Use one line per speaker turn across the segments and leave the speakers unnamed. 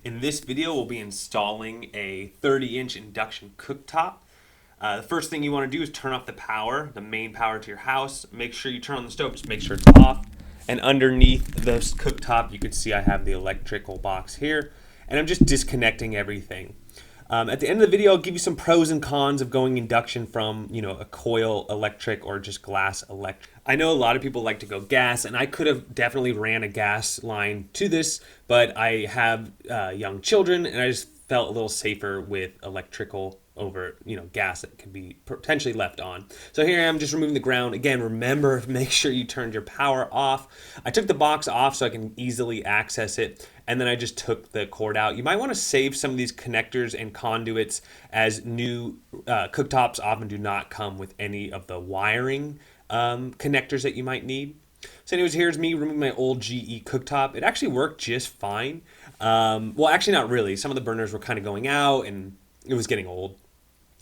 In this video, we'll be installing a 30-inch induction cooktop. The first thing you want to do is turn off the power, the main power to your house. Make sure you turn on the stove, just make sure it's off. And underneath this cooktop, you can see I have the electrical box here. And I'm just disconnecting everything. At the end of the video, I'll give you some pros and cons of going induction from, a coil electric or just glass electric. I know a lot of people like to go gas, and I could have definitely ran a gas line to this, but I have young children, and I just felt a little safer with electrical over, gas that can be potentially left on. So here I am just removing the ground. Again, remember, make sure you turned your power off. I took the box off so I can easily access it, and then I just took the cord out. You might want to save some of these connectors and conduits, as new cooktops often do not come with any of the wiring connectors that you might need. So anyways, here's me removing my old GE cooktop. It actually worked just fine. Well, actually not really. Some of the burners were kind of going out and it was getting old.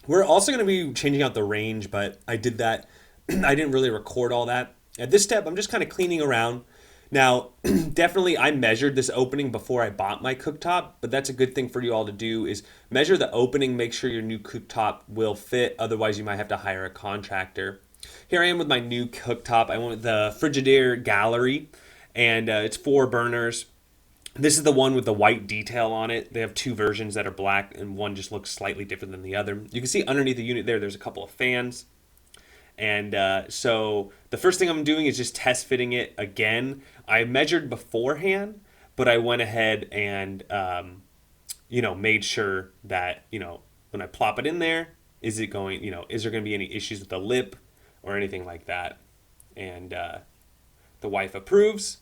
We're also going to be changing out the range, but I did that. I didn't really record all that. At this step, I'm just kind of cleaning around. Now, definitely I measured this opening before I bought my cooktop, but that's a good thing for you all to do is measure the opening, make sure your new cooktop will fit. Otherwise, you might have to hire a contractor. Here I am with my new cooktop. I went with the Frigidaire Gallery, and it's 4 burners. This is the one with the white detail on it. They have 2 versions that are black, and one just looks slightly different than the other. You can see underneath the unit there's a couple of fans. And so the first thing I'm doing is just test fitting it again. I measured beforehand, but I went ahead and, made sure that, when I plop it in there, is there going to be any issues with the lip or anything like that? And the wife approves.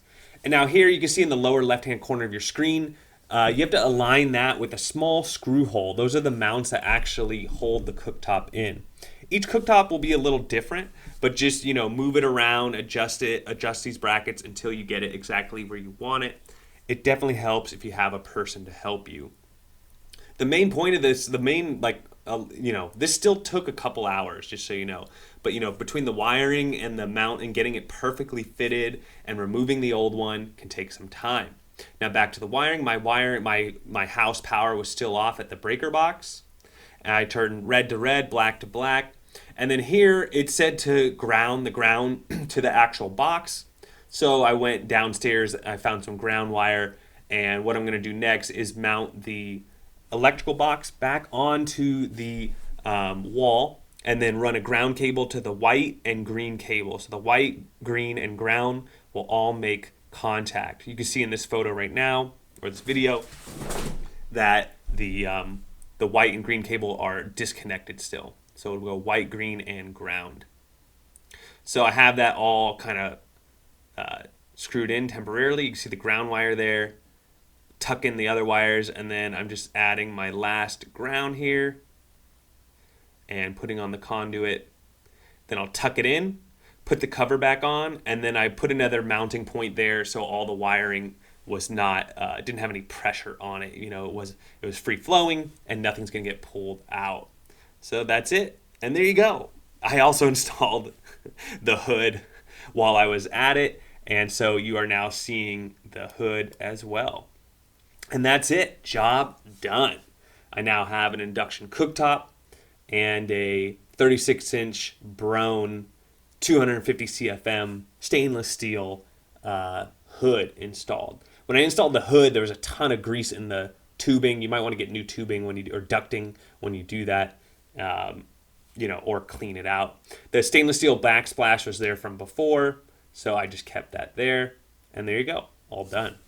And now here you can see in the lower left-hand corner of your screen, you have to align that with a small screw hole. Those are the mounts that actually hold the cooktop in. Each cooktop will be a little different, but just, move it around, adjust these brackets until you get it exactly where you want it. It definitely helps if you have a person to help you. The main point of this, this still took a couple hours, just so you know. But, between the wiring and the mount and getting it perfectly fitted and removing the old one can take some time. Now back to the wiring. My house power was still off at the breaker box. And I turned red to red, black to black. And then here it said to ground the ground to the actual box. So I went downstairs, I found some ground wire, and what I'm going to do next is mount the electrical box back onto the wall, and then run a ground cable to the white and green cable. So the white, green, and ground will all make contact. You can see in this photo right now, or this video, that the white and green cable are disconnected still. So it'll go white, green, and ground. So I have that all kind of screwed in temporarily. You can see the ground wire there. Tuck in the other wires, and then I'm just adding my last ground here and putting on the conduit. Then I'll tuck it in, put the cover back on, and then I put another mounting point there so all the wiring was not didn't have any pressure on it. It was free flowing and nothing's gonna get pulled out. So that's it, and there you go. I also installed the hood while I was at it, and so you are now seeing the hood as well. And that's it. Job done. I now have an induction cooktop and a 36-inch Brown 250 CFM stainless steel hood installed. When I installed the hood, there was a ton of grease in the tubing. You might want to get new tubing or ducting when you do that, or clean it out. The stainless steel backsplash was there from before, so I just kept that there. And there you go. All done.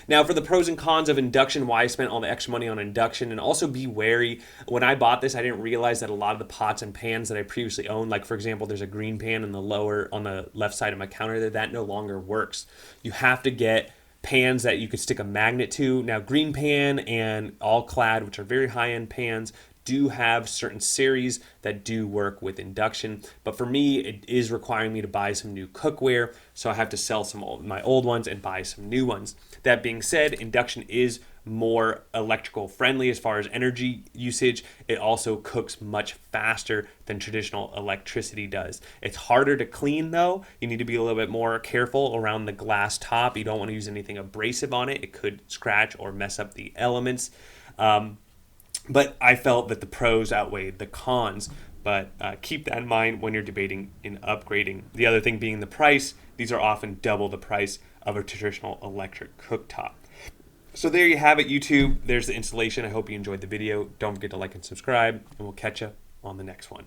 Now for the pros and cons of induction, why I spent all the extra money on induction, and also be wary. When I bought this, I didn't realize that a lot of the pots and pans that I previously owned, like for example, there's a green pan on the left side of my counter there, that no longer works. You have to get pans that you could stick a magnet to. Now green pan and all clad, which are very high-end pans, do have certain series that do work with induction, but for me, it is requiring me to buy some new cookware, so I have to sell my old ones and buy some new ones. That being said, induction is more electrical friendly as far as energy usage. It also cooks much faster than traditional electricity does. It's harder to clean though. You need to be a little bit more careful around the glass top. You don't want to use anything abrasive on it. It could scratch or mess up the elements. But I felt that the pros outweighed the cons. But keep that in mind when you're debating in upgrading. The other thing being the price. These are often double the price of a traditional electric cooktop. So there you have it, YouTube. There's the installation. I hope you enjoyed the video. Don't forget to like and subscribe, and we'll catch you on the next one.